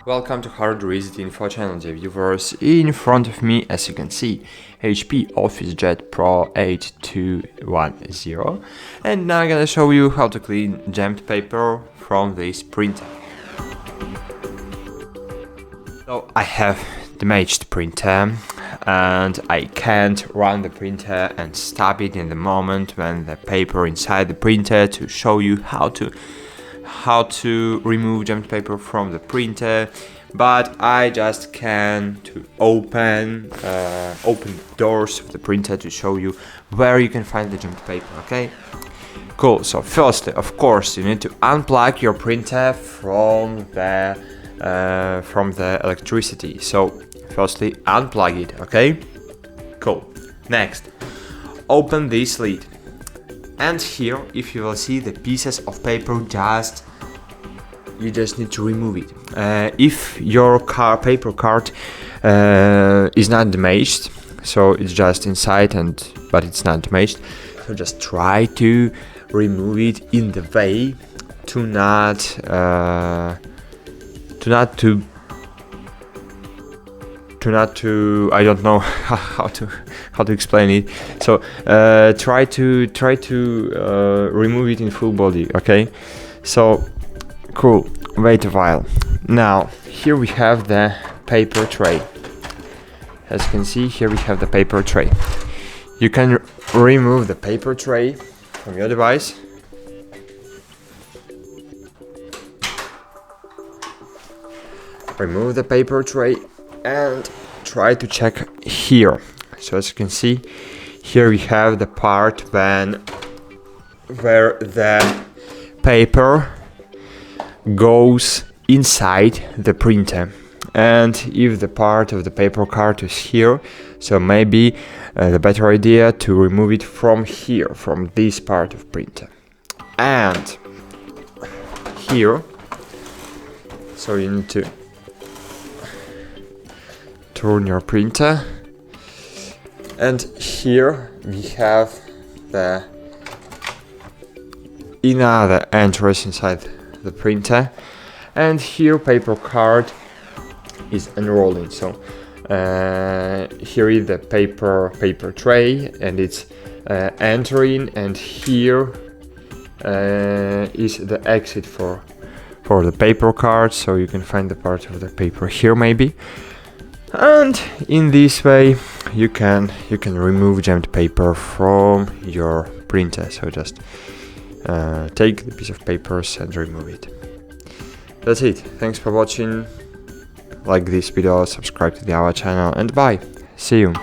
Welcome to HardReset.Info channel, dear viewers. In front of me, as you can see, HP OfficeJet Pro 8210, and now I'm gonna show you how to clean jammed paper from this printer. So I have damaged printer and I can't run the printer and stop it in the moment when the paper inside the printer to show you how to remove jammed paper from the printer, but I just can to open doors of the printer to show you where you can find the jammed paper. Okay, cool. So firstly, of course, you need to unplug your printer from the electricity. So firstly, unplug it. Okay, cool. Next, open this lid. And here, if you will see the pieces of paper, you just need to remove it. If your paper card is not damaged, so it's just inside but it's not damaged, so just try to remove it in the way to not I don't know how to explain it. So try to remove it in full body. Okay, so cool. Wait a while. Now here we have the paper tray. As you can see, here we have the paper tray. You can remove the paper tray from your device. Remove the paper tray and try to check here. So as you can see, here we have the part where the paper goes inside the printer, and if the part of the paper card is here, so maybe the better idea to remove it from here, from this part of printer. And here, so you need to turn your printer, and here we have the another entrance inside the printer, and here paper card is unrolling. So here is the paper tray, and it's entering, and here is the exit for the paper card, so you can find the part of the paper here maybe. And in this way you can remove jammed paper from your printer. So just take the piece of papers and remove it. That's it. Thanks for watching. Like this video, subscribe to our channel, and bye. See you.